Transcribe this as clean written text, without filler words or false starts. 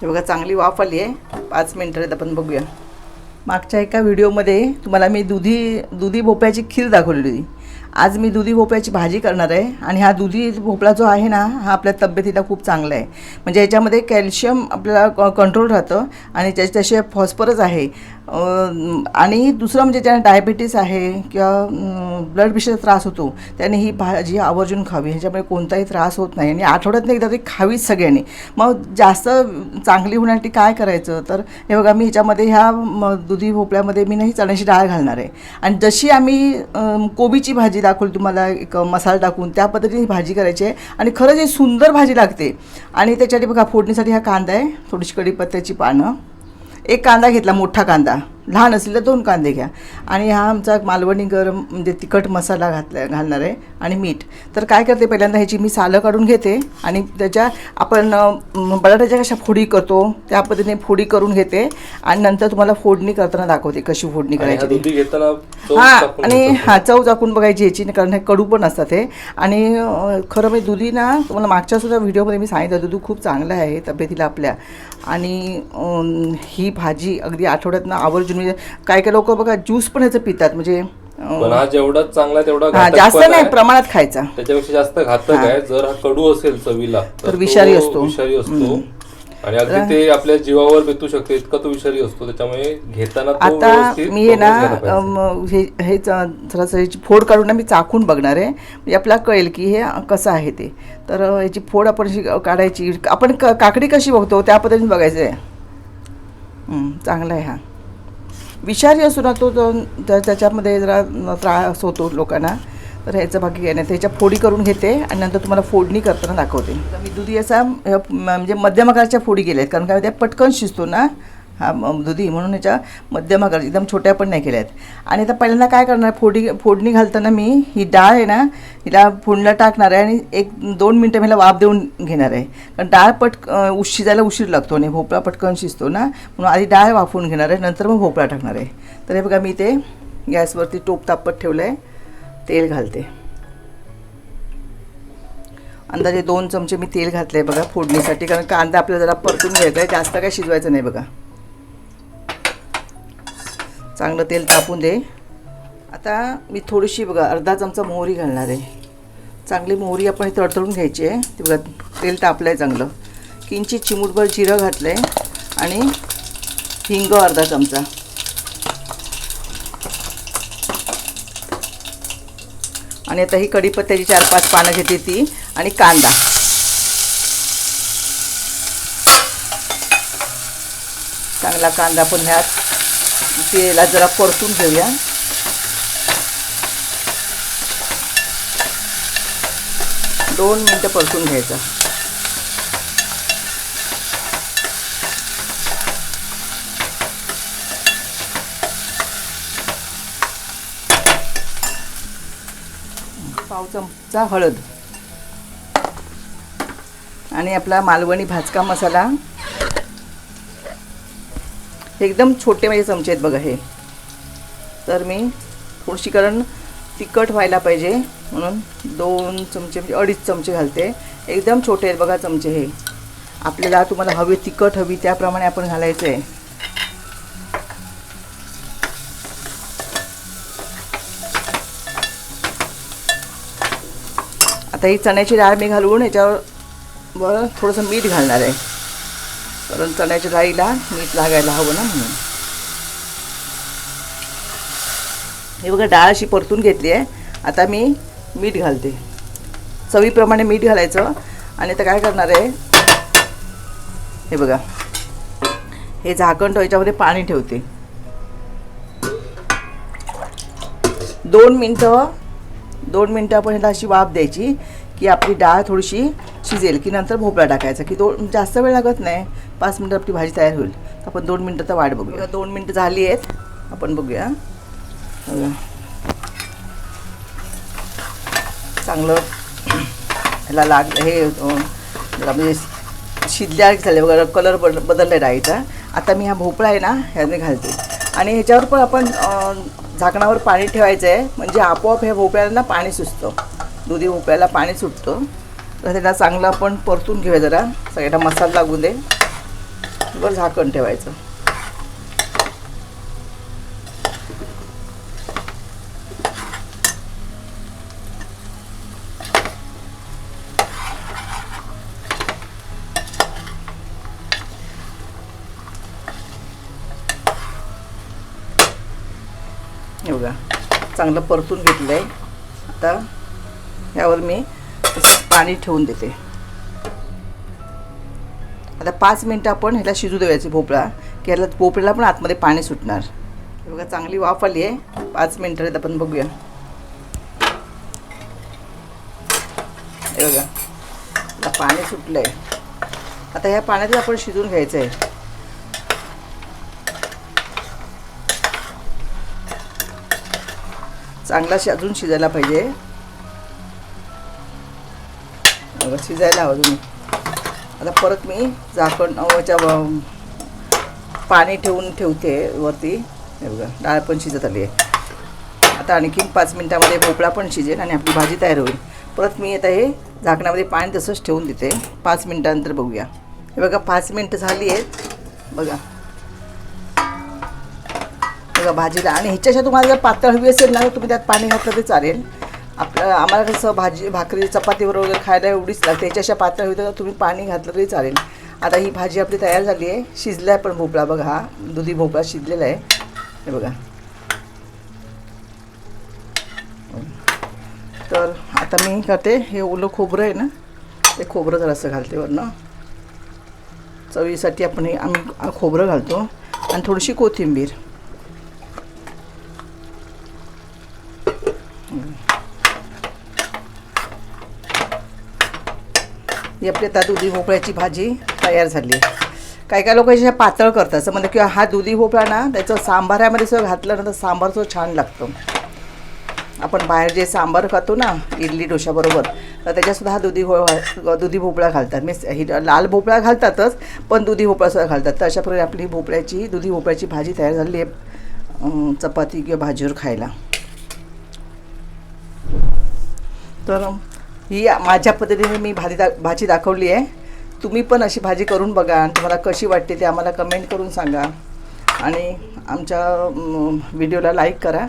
हे बघा चांगली वाफ आली आहे. 5 मिनिटात आपण बघूया. मागच्या एका व्हिडिओमध्ये तुम्हाला मी दुधी भोपळ्याची खीर दाखवलेली होती. आज मी दुधी भोपळ्याची भाजी करणार आहे. आणि हा दुधी भोपळा जो आहे ना, हा आपल्या तब्येतीला खूप चांगला आहे. म्हणजे याच्यामध्ये कॅल्शियम आपल्याला कंट्रोल राहतं आणि त्याच्याशिवाय फॉस्फरस आहे. आणि दुसरं म्हणजे ज्यांना डायबिटीस आहे किंवा ब्लड प्रेशरचा त्रास होतो त्याने ही भाजी आवर्जून खावी. ह्याच्यामुळे कोणताही त्रास होत नाही आणि आठवड्यातनं एकदा तरी खावीच सगळ्यांनी. मग जास्त चांगली होण्यासाठी काय करायचं, तर हे बघा मी ह्याच्यामध्ये ह्या दुधी भोपळ्यामध्ये मी नाही चण्याची डाळ घालणार आहे. आणि जशी आम्ही कोबीची भाजी दाखवली तुम्हाला एक मसाला टाकून, त्या पद्धतीने भाजी करायची आहे. आणि खरंच ही सुंदर भाजी लागते. आणि त्याच्यासाठी बघा फोडणीसाठी हा कांदा आहे, थोडीशी कढीपत्त्याची पानं, एक कांदा घेतला, मोठा कांदा, लहान असेल तर 2 कांदे घ्या. आणि हा आमचा मालवणी गरम म्हणजे तिखट मसाला घालणार आहे आणि मीठ. तर काय करते, पहिल्यांदा ह्याची मी सालं काढून घेते आणि त्याच्या आपण बटाट्याच्या कशा फोडी करतो त्या पद्धतीने फोडी करून घेते. आणि नंतर तुम्हाला फोडणी करताना दाखवते कशी फोडणी करायची. हां, आणि चव चाकून बघायची ह्याची, कारण हे कडू पण असतात हे. आणि खरं म्हणजे दुधी ना, तुम्हाला मागच्यासुद्धा व्हिडिओमध्ये मी सांगितलं, दूध खूप चांगलं आहे तब्येतीला आपल्या. आणि ही भाजी अगदी आठवड्यातनं आवर्जून, म्हणजे काय काय लोक बघा ज्यूस पण ह्याचं पितात. म्हणजे हा जेवढा चांगला तेवढा जास्त नाही, प्रमाणात खायचा. त्याच्यापेक्षा जास्त घातक आहे. जर हा कडू असेल चवीला तर विषारी असतो. आणि अगदी ते आपल्या जीवावर बेतू शकते, इतका तो विषारी असतो. त्याच्यामुळे घेताना आता मी आहे ना, हे जरासं याची फोड काढून ना मी चाखून बघणार आहे, म्हणजे आपल्याला कळेल की हे कसं आहे ते. तर याची फोड आपण काढायची. आपण काकडी कशी बघतो त्या पद्धतीने बघायचं आहे. चांगला आहे हा. विषारी असतो ना तो, त्याच्यामध्ये जरा त्रास होतो लोकांना. तर ह्याचं बाकी काय नाही. त्याच्या फोडी करून घेते आणि नंतर तुम्हाला फोडणी करताना दाखवते. मी दुधी असा म्हणजे मध्यम आकाराच्या फोडी केल्या आहेत, कारण काय त्या पटकन शिजतो ना हा दुधी, म्हणून ह्याच्या मध्यम आकार, एकदम छोट्या पण नाही केल्या आहेत. आणि आता पहिल्यांदा काय करणार, फोडणी घालताना मी ही डाळ आहे ना, हिला फोडणीला टाकणार आहे आणि 1-2 मिनटं मला वाफ देऊन घेणार आहे. कारण डाळ शिजायला उशीर लागतो आणि भोपळा पटकन शिजतो ना, म्हणून आधी डाळ वाफवून घेणार आहे, नंतर मग भोपळा टाकणार आहे. तर हे बघा मी ते गॅसवरती टोप तापत ठेवलं आहे. तेल घालते. अंदाजे 2 चमचे मी तेल घातलं आहे बघा फोडणीसाठी, कारण कांदा आपल्याला जरा परतून घ्यायचा आहे, जास्त काय शिजवायचं नाही बघा. चांगलं तेल तापून दे. आता मी थोडीशी बघा अर्धा चमचा मोहरी घालणार आहे. चांगली मोहरी आपण तडतडून घ्यायची आहे. ते बघा तेल तापलं आहे चांगलं. किंचित चिमूटभर जिरं घातलं आहे आणि हिंग अर्धा चमचा. आणि आता ही कढीपत्त्याची 4-5 पानं घेते ती, आणि कांदा. चांगला कांदा पण ह्यात तेलात जरा परतून घेऊया. दोन मिनटं परतून घ्यायचा. पाव चमचा हळद आणि आपला मालवणी भाजका मसाला. एकदम छोटे माझे चमचे आहेत बघा हे. तर मी थोडीशी, कारण तिखट व्हायला पाहिजे म्हणून 2 चमचे म्हणजे 2.5 चमचे घालते. एकदम छोटे आहेत बघा चमचे हे. आपल्याला तुम्हाला हवे तिखट हवी त्याप्रमाणे आपण घालायचं आहे. आता ही चण्याची डाळ मी घालून ह्याच्यावर थोडंसं मीठ घालणार आहे, कारण चण्याच्या डाळीला मीठ लागायला हवं ना म्हणून. हे बघा डाळ अशी परतून घेतली आहे. आता मी मीठ घालते, चवीप्रमाणे मीठ घालायचं. आणि आता काय करणार आहे, हे बघा हे झाकण ह्याच्यामध्ये पाणी ठेवते. 2 मिनटं आपण ह्याला अशी वाफ द्यायची की आपली डाळ थोडीशी शिजेल, की नंतर भोपळा टाकायचा, की जास्त वेळ लागत नाही. 5 मिनटं आपली भाजी तयार होईल. आपण 2 मिनटं तर वाट बघूया. 2 मिनटं झाली आहेत, आपण बघूया. चांगलं ह्याला हे म्हणजे शिजल्या झाले बघा, कलर बदलला आहे डाळीचा. आता मी हा भोपळा आहे ना ह्याने घालते. आणि ह्याच्यावर पण आपण झाकणावर पाणी ठेवायचं आहे, म्हणजे आपोआप ह्या भोपळ्याला पाणी सुटतं. दुधी भोपळ्याला पाणी सुटतं. तर त्याला चांगलं आपण परतून घेऊया जरा, सगळ्याला मसाला लागू दे. वर झाकण ठेवायचं. हे बघा चांगलं परतून घेतलं आहे. आता यावर मी पाणी ठेवून देते. आता 5 मिनटं आपण ह्याला शिजू द्यायचे भोपळा, की ह्याला भोपळ्याला पण आतमध्ये पाणी सुटणार. हे बघा चांगली वाफ आली आहे. 5 मिनटं आपण बघूया. हे बघा आता पाणी सुटलं आहे. आता ह्या पाण्यात आपण शिजून घ्यायचं आहे. चांगला अजून शिजायला पाहिजे. बघा शिजायला हवं अजून. आता परत मी झाकण पाणी ठेवते वरती. हे बघा डाळ पण शिजत आली आहे. आता आणखीन 5 मिनटामध्ये भोपळा पण शिजेल आणि आपली भाजी तयार होईल. परत मी आता हे झाकणामध्ये पाणी तसंच ठेवून देते. 5 मिनटानंतर बघूया. हे बघा 5 मिनटं झाली आहेत. बघा भाजीला. आणि ह्याच्याशी तुम्हाला जर पातळ हवी असेल ना, तुम्ही त्यात पाणी घातलं तरी चालेल. आम्हाला कसं भाकरी चपातीवर वगैरे खायला एवढीच लागते. ह्याच्याशी पातळ हवी तर तुम्ही पाणी घातलं तरी चालेल. आता ही भाजी आपली तयार झाली आहे. शिजला आहे पण भोपळा. बघा हा दुधी भोपळा शिजलेला आहे. हे बघा. तर आता मी करते हे ओलं खोबरं आहे ना, ते खोबरं जरासं घालते वरनं. चवीसाठी आम्ही खोबरं घालतो आणि थोडीशी कोथिंबीर. ही आपली आता दुधी भोपळ्याची भाजी तयार झाली. काही काही लोक अशा पातळ करतात. असं म्हणजे किंवा हा दुधी भोपळा ना त्याचं सांबारामध्ये सगळं घातलं ना तर सांबार तो छान लागतो. आपण बाहेर जे सांबार खातो ना इडली डोशाबरोबर, तर त्याच्यातसुद्धा हा दुधी भोपळा घालतात. ही लाल भोपळा घालतातच, पण दुधी भोपळासुद्धा घालतात. तर अशा प्रकारे आपली दुधी भोपळ्याची भाजी तयार झाली आहे चपाती किंवा भाजीवर खायला. तर ही माझ्या पद्धतीने मी भाजी दाखवली आहे. तुम्ही पण अशी भाजी करून बघा आणि तुम्हाला कशी वाटते ते आम्हाला कमेंट करून सांगा. आणि आमच्या व्हिडिओला लाईक करा.